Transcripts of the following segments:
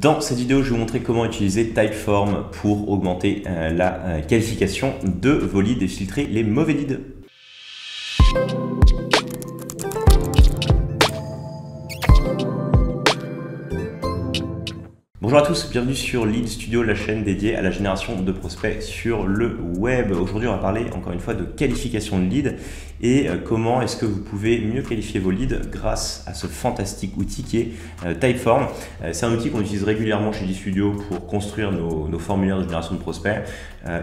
Dans cette vidéo, je vais vous montrer comment utiliser Typeform pour augmenter la qualification de vos leads et filtrer les mauvais leads. Bonjour à tous, bienvenue sur Lead Studio, la chaîne dédiée à la génération de prospects sur le web. Aujourd'hui, on va parler encore une fois de qualification de leads et comment est-ce que vous pouvez mieux qualifier vos leads grâce à ce fantastique outil qui est Typeform. C'est un outil qu'on utilise régulièrement chez Lead Studio pour construire nos formulaires de génération de prospects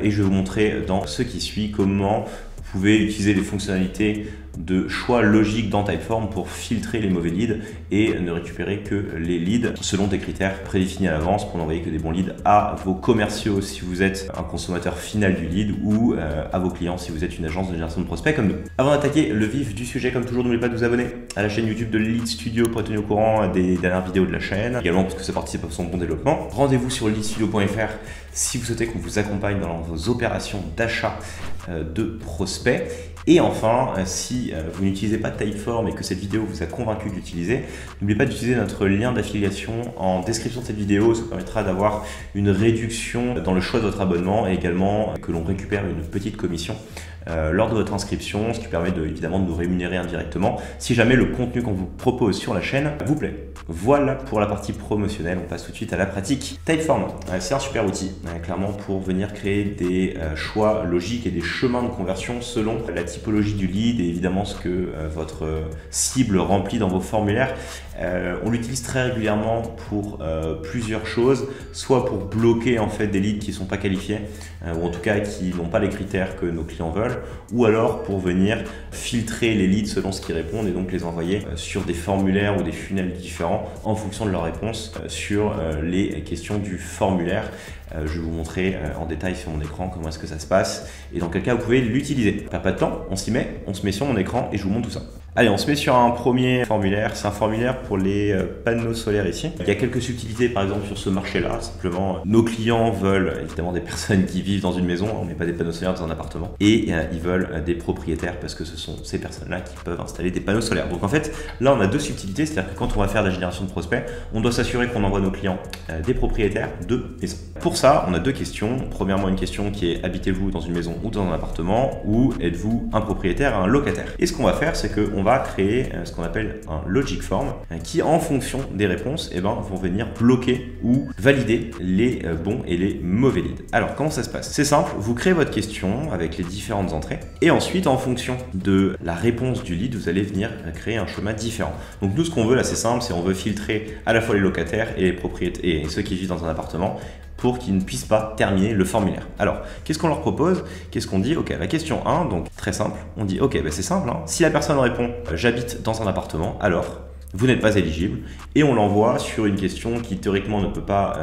et je vais vous montrer dans ce qui suit comment vous pouvez utiliser les fonctionnalités de choix logique dans Typeform pour filtrer les mauvais leads et ne récupérer que les leads selon des critères prédéfinis à l'avance pour n'envoyer que des bons leads à vos commerciaux si vous êtes un consommateur final du lead ou à vos clients si vous êtes une agence de génération de prospects comme nous. Avant d'attaquer le vif du sujet, comme toujours, n'oubliez pas de vous abonner à la chaîne YouTube de Lead Studio pour être tenu au courant des dernières vidéos de la chaîne, également parce que ça participe à son bon développement. Rendez-vous sur leadstudio.fr si vous souhaitez qu'on vous accompagne dans vos opérations d'achat de prospects. Et enfin, si vous n'utilisez pas Typeform et que cette vidéo vous a convaincu de l'utiliser, n'oubliez pas d'utiliser notre lien d'affiliation en description de cette vidéo. Ça vous permettra d'avoir une réduction dans le choix de votre abonnement et également que l'on récupère une petite commission lors de votre inscription, ce qui permet évidemment de nous rémunérer indirectement si jamais le contenu qu'on vous propose sur la chaîne vous plaît. Voilà pour la partie promotionnelle, on passe tout de suite à la pratique. Typeform, c'est un super outil, clairement, pour venir créer des choix logiques et des chemins de conversion selon la typologie du lead et évidemment ce que votre cible remplit dans vos formulaires. On l'utilise très régulièrement pour plusieurs choses, soit pour bloquer en fait des leads qui ne sont pas qualifiés ou en tout cas qui n'ont pas les critères que nos clients veulent, ou alors pour venir filtrer les leads selon ce qu'ils répondent et donc les envoyer sur des formulaires ou des funnels différents en fonction de leurs réponses sur les questions du formulaire. Je vais vous montrer en détail sur mon écran comment est-ce que ça se passe et dans quel cas vous pouvez l'utiliser. Perd pas de temps, on se met sur mon écran et je vous montre tout ça. Allez, on se met sur un premier formulaire. C'est un formulaire pour les panneaux solaires ici. Il y a quelques subtilités par exemple sur ce marché-là. Simplement, nos clients veulent évidemment des personnes qui vivent dans une maison. On ne met pas des panneaux solaires dans un appartement. Et ils veulent des propriétaires parce que ce sont ces personnes-là qui peuvent installer des panneaux solaires. Donc en fait, là on a deux subtilités. C'est-à-dire que quand on va faire de la génération de prospects, on doit s'assurer qu'on envoie nos clients des propriétaires de maisons. Pour ça, on a deux questions. Premièrement, une question qui est: habitez-vous dans une maison ou dans un appartement, ou êtes-vous un propriétaire, un locataire? Et ce qu'on va faire, c'est qu'on va créer ce qu'on appelle un logic form qui, en fonction des réponses, vont venir bloquer ou valider les bons et les mauvais leads. Alors, comment ça se passe? C'est simple, vous créez votre question avec les différentes entrées et ensuite, en fonction de la réponse du lead, vous allez venir créer un chemin différent. Donc, nous, ce qu'on veut là, c'est simple, c'est on veut filtrer à la fois les locataires et les propriétaires et ceux qui vivent dans un appartement pour qu'ils ne puissent pas terminer le formulaire. Alors, qu'est-ce qu'on leur propose? Qu'est-ce qu'on dit? Ok, la question 1, donc très simple, on dit ok, c'est simple, hein. Si la personne répond j'habite dans un appartement, alors vous n'êtes pas éligible, et on l'envoie sur une question qui théoriquement ne peut pas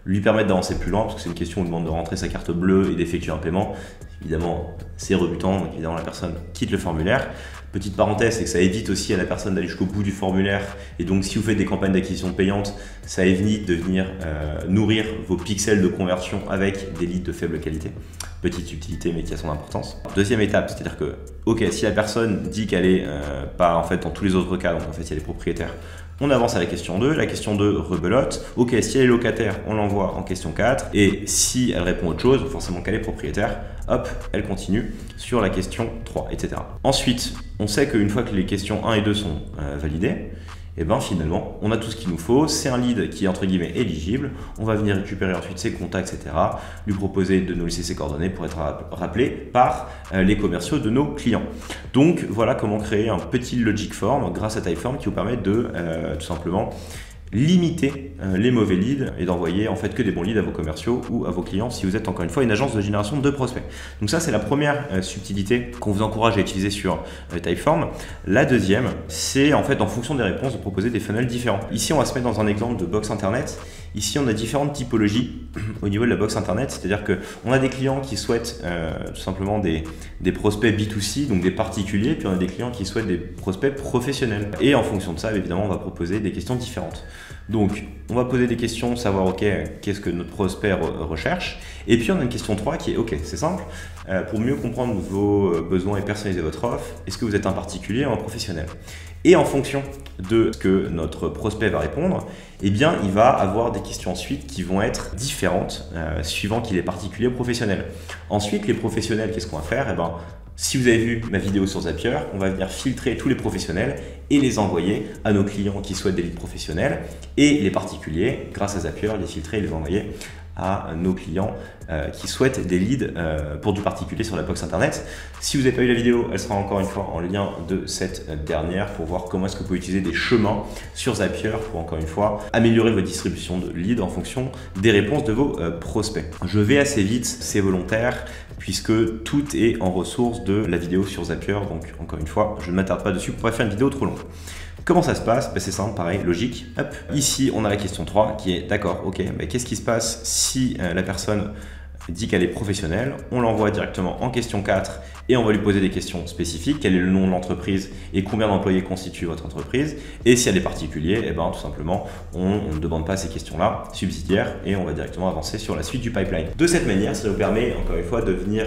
lui permettre d'avancer plus loin, parce que c'est une question où on demande de rentrer sa carte bleue et d'effectuer un paiement. Évidemment, c'est rebutant, donc évidemment la personne quitte le formulaire. Petite parenthèse, c'est que ça évite aussi à la personne d'aller jusqu'au bout du formulaire, et donc si vous faites des campagnes d'acquisition payantes, ça évite de venir nourrir vos pixels de conversion avec des leads de faible qualité. Petite subtilité mais qui a son importance. Deuxième étape, c'est-à-dire que ok, si la personne dit qu'elle est pas en fait dans tous les autres cas, donc en fait si elle est propriétaire, on avance à la question 2, la question 2 rebelote. Ok, si elle est locataire, on l'envoie en question 4. Et si elle répond autre chose, forcément qu'elle est propriétaire, hop, elle continue sur la question 3, etc. Ensuite, on sait qu'une fois que les questions 1 et 2 sont validées, et finalement, on a tout ce qu'il nous faut. C'est un lead qui est entre guillemets éligible. On va venir récupérer ensuite ses contacts, etc. Lui proposer de nous laisser ses coordonnées pour être rappelé par les commerciaux de nos clients. Donc voilà comment créer un petit logic form grâce à Typeform qui vous permet de tout simplement limiter les mauvais leads et d'envoyer en fait que des bons leads à vos commerciaux ou à vos clients si vous êtes encore une fois une agence de génération de prospects. Donc ça, c'est la première subtilité qu'on vous encourage à utiliser sur Typeform. La deuxième, c'est en fait en fonction des réponses de proposer des funnels différents. Ici, on va se mettre dans un exemple de box internet. Ici, on a différentes typologies au niveau de la box internet, c'est-à-dire qu'on a des clients qui souhaitent tout simplement des prospects B2C, donc des particuliers, puis on a des clients qui souhaitent des prospects professionnels. Et en fonction de ça, évidemment, on va proposer des questions différentes. Donc, on va poser des questions, savoir ok, qu'est-ce que notre prospect recherche. Et puis, on a une question 3 qui est ok, c'est simple. Pour mieux comprendre vos besoins et personnaliser votre offre, est-ce que vous êtes un particulier ou un professionnel? Et en fonction de ce que notre prospect va répondre, eh bien, il va avoir des questions ensuite qui vont être différentes suivant qu'il est particulier ou professionnel. Ensuite, les professionnels, qu'est-ce qu'on va faire? Eh ben, si vous avez vu ma vidéo sur Zapier, on va venir filtrer tous les professionnels et les envoyer à nos clients qui souhaitent des leads professionnels, et les particuliers, grâce à Zapier, les filtrer et les envoyer à nos clients qui souhaitent des leads pour du particulier sur la box internet. Si vous n'avez pas vu la vidéo, elle sera encore une fois en lien de cette dernière pour voir comment est-ce que vous pouvez utiliser des chemins sur Zapier pour encore une fois améliorer votre distribution de leads en fonction des réponses de vos prospects. Je vais assez vite, c'est volontaire puisque tout est en ressources de la vidéo sur Zapier, donc encore une fois, je ne m'attarde pas dessus pour pas faire une vidéo trop longue. Comment ça se passe? C'est simple, pareil, logique. Hop. Ici, on a la question 3 qui est d'accord, ok, qu'est-ce qui se passe si la personne dit qu'elle est professionnelle? On l'envoie directement en question 4 et on va lui poser des questions spécifiques. Quel est le nom de l'entreprise et combien d'employés constitue votre entreprise? Et si elle est particulier, eh ben, tout simplement, on ne demande pas ces questions-là subsidiaires et on va directement avancer sur la suite du pipeline. De cette manière, ça nous permet encore une fois de venir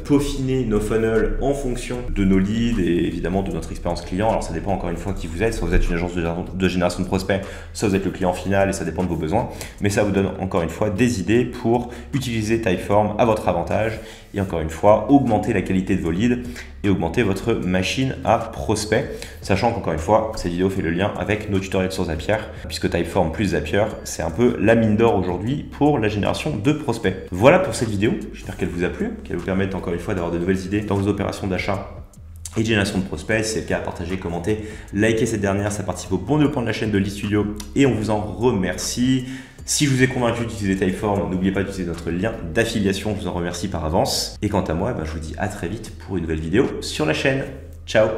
peaufiner nos funnels en fonction de nos leads et évidemment de notre expérience client. Alors ça dépend encore une fois qui vous êtes, soit vous êtes une agence de génération de prospects, soit vous êtes le client final et ça dépend de vos besoins. Mais ça vous donne encore une fois des idées pour utiliser Typeform à votre avantage et encore une fois augmenter la qualité de vos leads et augmenter votre machine à prospects, sachant qu'encore une fois cette vidéo fait le lien avec nos tutoriels sur Zapier puisque Typeform plus Zapier c'est un peu la mine d'or aujourd'hui pour la génération de prospects. Voilà pour cette vidéo, j'espère qu'elle vous a plu, qu'elle vous permette encore une fois d'avoir de nouvelles idées dans vos opérations d'achat et de génération de prospects. Si c'est le cas, partagez, commentez, likez cette dernière, ça participe au bon développement de la chaîne de Lead Studio et on vous en remercie. Si je vous ai convaincu d'utiliser Typeform, n'oubliez pas d'utiliser notre lien d'affiliation, je vous en remercie par avance. Et quant à moi, je vous dis à très vite pour une nouvelle vidéo sur la chaîne. Ciao!